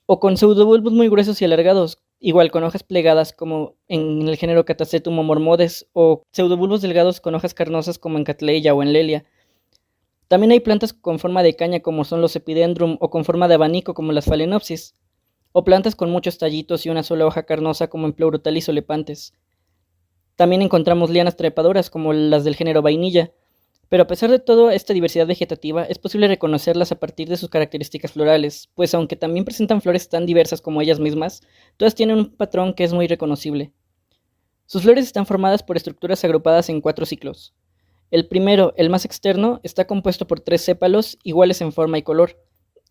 o con pseudobulbos muy gruesos y alargados, igual con hojas plegadas como en el género Catasetum o Mormodes, o pseudobulbos delgados con hojas carnosas como en Cattleya o en Lelia. También hay plantas con forma de caña como son los Epidendrum o con forma de abanico como las Phalaenopsis, o plantas con muchos tallitos y una sola hoja carnosa como en Pleurothallis o Lepantes. También encontramos lianas trepadoras como las del género Vainilla, pero a pesar de toda esta diversidad vegetativa es posible reconocerlas a partir de sus características florales, pues aunque también presentan flores tan diversas como ellas mismas, todas tienen un patrón que es muy reconocible. Sus flores están formadas por estructuras agrupadas en 4 ciclos. El primero, el más externo, está compuesto por 3 sépalos iguales en forma y color.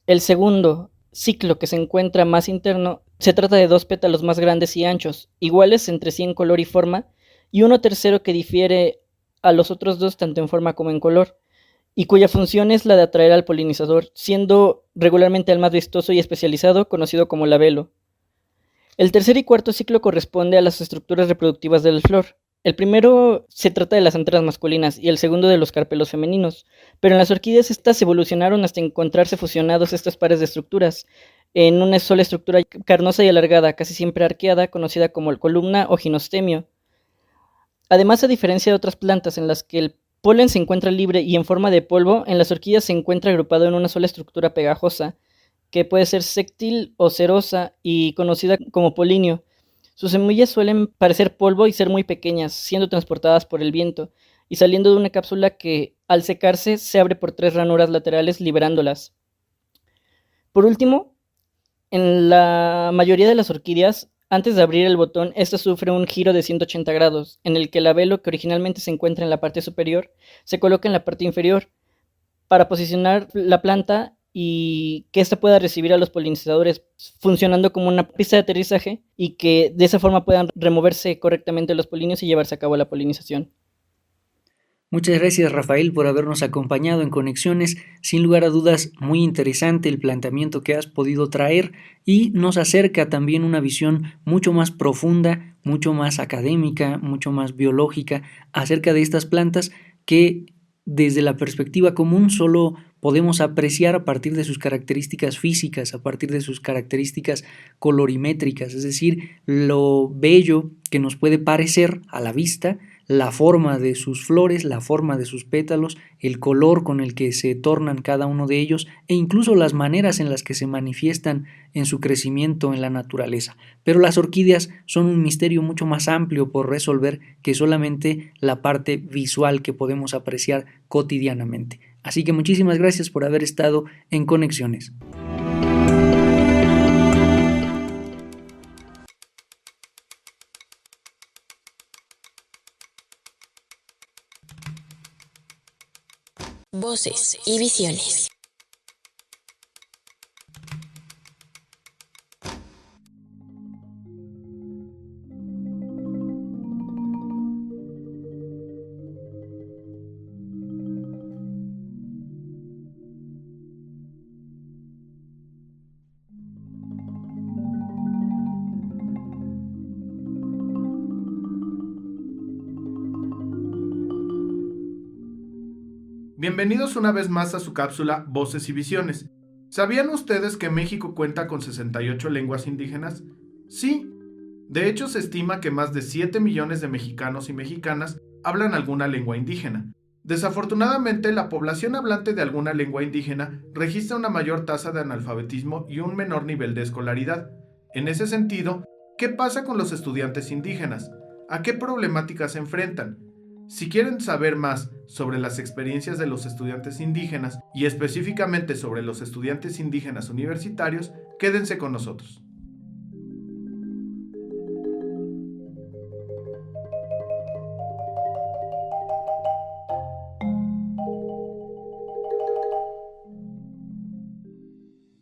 El segundo ciclo, que se encuentra más interno, se trata de 2 pétalos más grandes y anchos, iguales entre sí en color y forma, y uno tercero que difiere a los otros 2 tanto en forma como en color, y cuya función es la de atraer al polinizador, siendo regularmente el más vistoso y especializado, conocido como labelo. El tercer y cuarto ciclo corresponde a las estructuras reproductivas de la flor. El primero se trata de las anteras masculinas y el segundo de los carpelos femeninos, pero en las orquídeas estas evolucionaron hasta encontrarse fusionados estos pares de estructuras en una sola estructura carnosa y alargada, casi siempre arqueada, conocida como columna o ginostemio. Además, a diferencia de otras plantas en las que el polen se encuentra libre y en forma de polvo, en las orquídeas se encuentra agrupado en una sola estructura pegajosa, que puede ser sextil o cerosa y conocida como polinio. Sus semillas suelen parecer polvo y ser muy pequeñas, siendo transportadas por el viento y saliendo de una cápsula que, al secarse, se abre por 3 ranuras laterales liberándolas. Por último, en la mayoría de las orquídeas, antes de abrir el botón, esta sufre un giro de 180 grados, en el que el labelo, que originalmente se encuentra en la parte superior, se coloca en la parte inferior para posicionar la planta y que ésta pueda recibir a los polinizadores, funcionando como una pista de aterrizaje y que de esa forma puedan removerse correctamente los polinos y llevarse a cabo la polinización. Muchas gracias, Rafael, por habernos acompañado en Conexiones. Sin lugar a dudas, muy interesante el planteamiento que has podido traer y nos acerca también una visión mucho más profunda, mucho más académica, mucho más biológica acerca de estas plantas que desde la perspectiva común solo podemos apreciar a partir de sus características físicas, a partir de sus características colorimétricas, es decir, lo bello que nos puede parecer a la vista, la forma de sus flores, la forma de sus pétalos, el color con el que se tornan cada uno de ellos e incluso las maneras en las que se manifiestan en su crecimiento en la naturaleza. Pero las orquídeas son un misterio mucho más amplio por resolver que solamente la parte visual que podemos apreciar cotidianamente. Así que muchísimas gracias por haber estado en Conexiones. Voces y visiones. Bienvenidos una vez más a su cápsula Voces y Visiones. ¿Sabían ustedes que México cuenta con 68 lenguas indígenas? Sí. De hecho, se estima que más de 7 millones de mexicanos y mexicanas hablan alguna lengua indígena. Desafortunadamente, la población hablante de alguna lengua indígena registra una mayor tasa de analfabetismo y un menor nivel de escolaridad. En ese sentido, ¿qué pasa con los estudiantes indígenas? ¿A qué problemáticas se enfrentan? Si quieren saber más sobre las experiencias de los estudiantes indígenas y específicamente sobre los estudiantes indígenas universitarios, quédense con nosotros.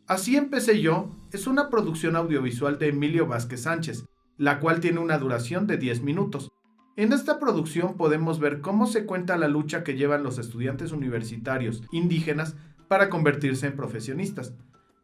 Así empecé yo es una producción audiovisual de Emilio Vázquez Sánchez, la cual tiene una duración de 10 minutos. En esta producción podemos ver cómo se cuenta la lucha que llevan los estudiantes universitarios indígenas para convertirse en profesionistas.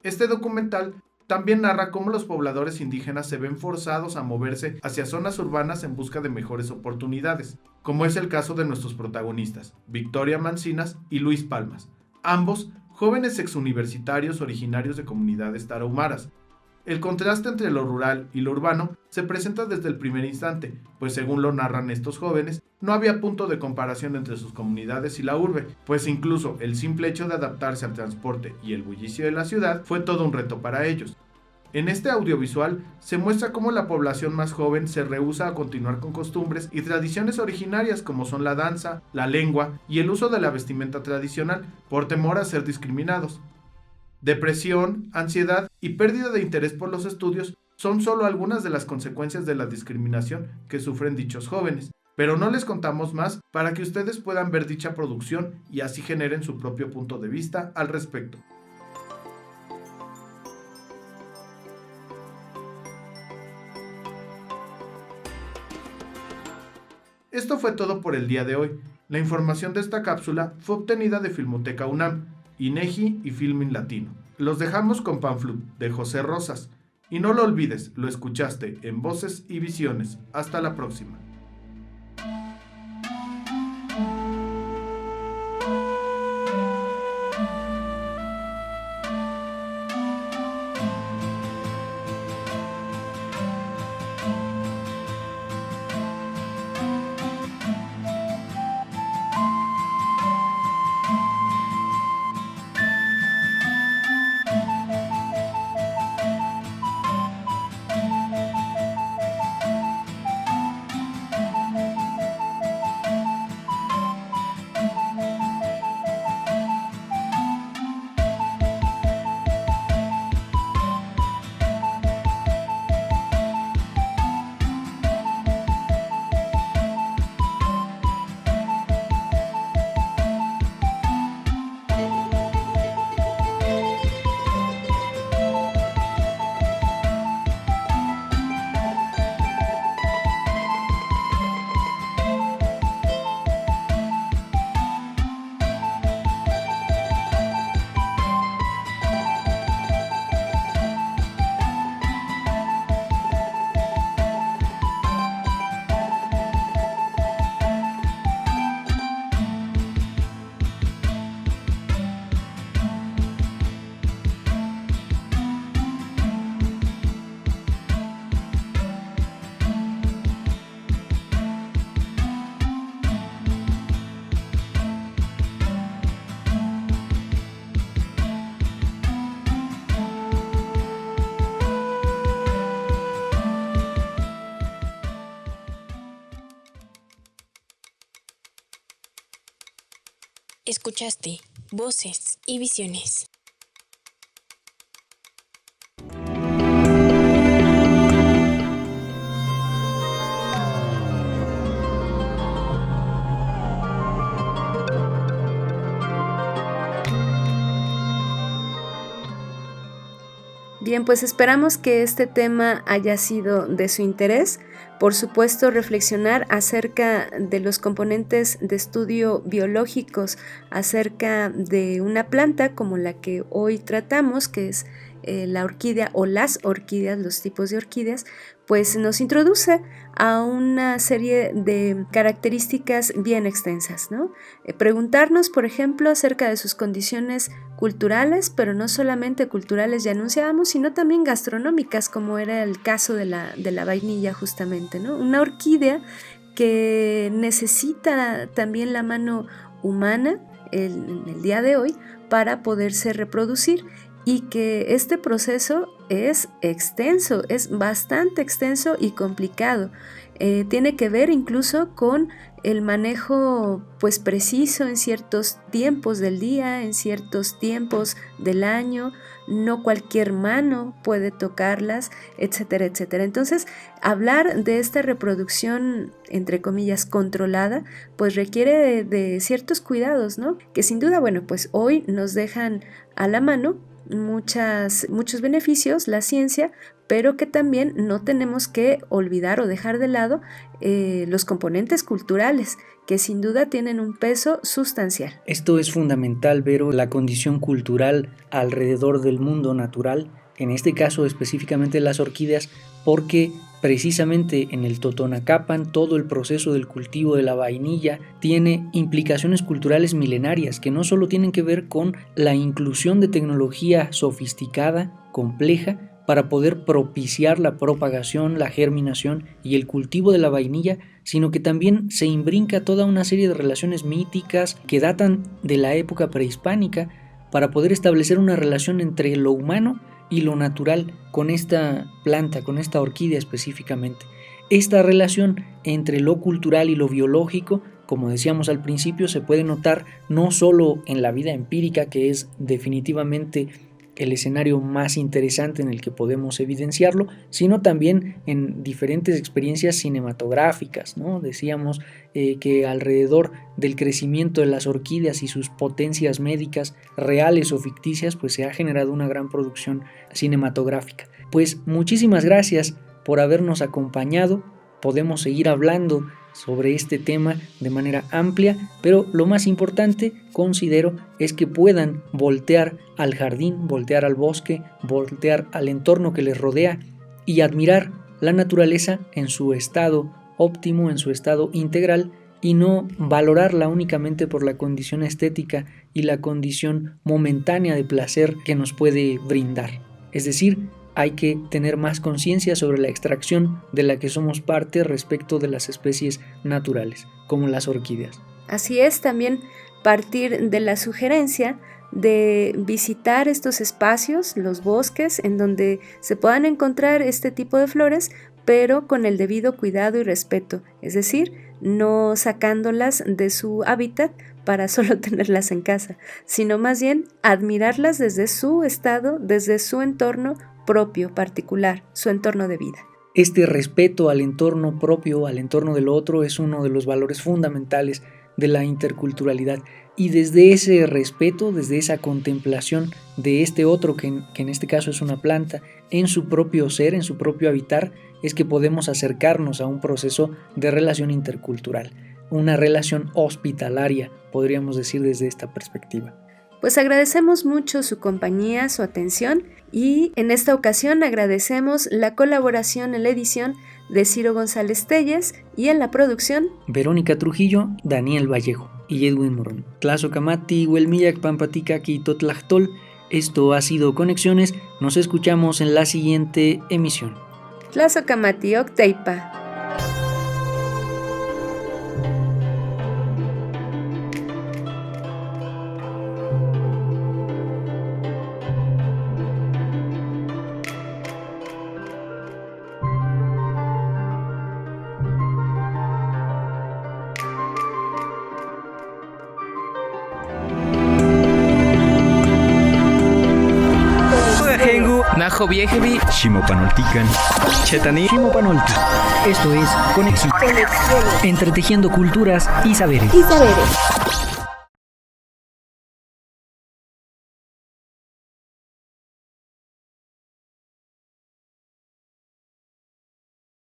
Este documental también narra cómo los pobladores indígenas se ven forzados a moverse hacia zonas urbanas en busca de mejores oportunidades, como es el caso de nuestros protagonistas, Victoria Mancinas y Luis Palmas, ambos jóvenes exuniversitarios originarios de comunidades tarahumaras. El contraste entre lo rural y lo urbano se presenta desde el primer instante, pues según lo narran estos jóvenes, no había punto de comparación entre sus comunidades y la urbe, pues incluso el simple hecho de adaptarse al transporte y el bullicio de la ciudad fue todo un reto para ellos. En este audiovisual se muestra cómo la población más joven se rehúsa a continuar con costumbres y tradiciones originarias como son la danza, la lengua y el uso de la vestimenta tradicional, por temor a ser discriminados. Depresión, ansiedad y pérdida de interés por los estudios son solo algunas de las consecuencias de la discriminación que sufren dichos jóvenes, pero no les contamos más para que ustedes puedan ver dicha producción y así generen su propio punto de vista al respecto. Esto fue todo por el día de hoy. La información de esta cápsula fue obtenida de Filmoteca UNAM, INEGI y Filmin Latino. Los dejamos con Panflut, de José Rosas. Y no lo olvides, lo escuchaste en Voces y Visiones. Hasta la próxima. Escuchaste Voces y Visiones. Bien, pues esperamos que este tema haya sido de su interés. Por supuesto, reflexionar acerca de los componentes de estudio biológicos, acerca de una planta como la que hoy tratamos, que es la orquídea o las orquídeas, los tipos de orquídeas, pues nos introduce a una serie de características bien extensas, ¿no? Preguntarnos, por ejemplo, acerca de sus condiciones culturales, pero no solamente culturales, ya anunciábamos, sino también gastronómicas, como era el caso de la vainilla justamente, ¿no? Una orquídea que necesita también la mano humana en el día de hoy para poderse reproducir, y que este proceso es extenso, es bastante extenso y complicado. Tiene que ver incluso con el manejo pues preciso en ciertos tiempos del día, en ciertos tiempos del año. No cualquier mano puede tocarlas, etcétera, etcétera. Entonces, hablar de esta reproducción, entre comillas, controlada, pues requiere de ciertos cuidados, ¿no? Que sin duda, bueno, pues hoy nos dejan a la mano muchos beneficios, la ciencia, pero que también no tenemos que olvidar o dejar de lado los componentes culturales, que sin duda tienen un peso sustancial. Esto es fundamental, Vero, la condición cultural alrededor del mundo natural, en este caso específicamente las orquídeas, porque precisamente en el Totonacapan todo el proceso del cultivo de la vainilla tiene implicaciones culturales milenarias que no solo tienen que ver con la inclusión de tecnología sofisticada, compleja, para poder propiciar la propagación, la germinación y el cultivo de la vainilla, sino que también se imbrinca toda una serie de relaciones míticas que datan de la época prehispánica para poder establecer una relación entre lo humano y lo natural con esta planta, con esta orquídea específicamente. Esta relación entre lo cultural y lo biológico, como decíamos al principio, se puede notar no solo en la vida empírica, que es definitivamente el escenario más interesante en el que podemos evidenciarlo, sino también en diferentes experiencias cinematográficas, ¿no? Decíamos que alrededor del crecimiento de las orquídeas y sus potencias médicas reales o ficticias, pues se ha generado una gran producción cinematográfica. Pues muchísimas gracias por habernos acompañado. Podemos seguir hablando sobre este tema de manera amplia, pero lo más importante, considero, es que puedan voltear al jardín, voltear al bosque, voltear al entorno que les rodea y admirar la naturaleza en su estado óptimo, en su estado integral, y no valorarla únicamente por la condición estética y la condición momentánea de placer que nos puede brindar. Es decir, hay que tener más conciencia sobre la extracción de la que somos parte respecto de las especies naturales, como las orquídeas. Así es, también partir de la sugerencia de visitar estos espacios, los bosques, en donde se puedan encontrar este tipo de flores, pero con el debido cuidado y respeto, es decir, no sacándolas de su hábitat para solo tenerlas en casa, sino más bien admirarlas desde su estado, desde su entorno propio, particular, su entorno de vida. Este respeto al entorno propio, al entorno del otro, es uno de los valores fundamentales de la interculturalidad, y desde ese respeto, desde esa contemplación de este otro, que en este caso es una planta, en su propio ser, en su propio habitar, es que podemos acercarnos a un proceso de relación intercultural, una relación hospitalaria, podríamos decir desde esta perspectiva. Pues agradecemos mucho su compañía, su atención, y en esta ocasión agradecemos la colaboración en la edición de Ciro González Telles y en la producción Verónica Trujillo, Daniel Vallejo y Edwin Morón. Tlazocamati, Huelmillac, Pampaticaqui, Totlactol. Esto ha sido Conexiones. Nos escuchamos en la siguiente emisión. Tlazocamati Octeipa. Najo Viejevi, Shimopanoltican, Chetani, Shimopanolti. Esto es Conexión. Entretejiendo culturas y saberes.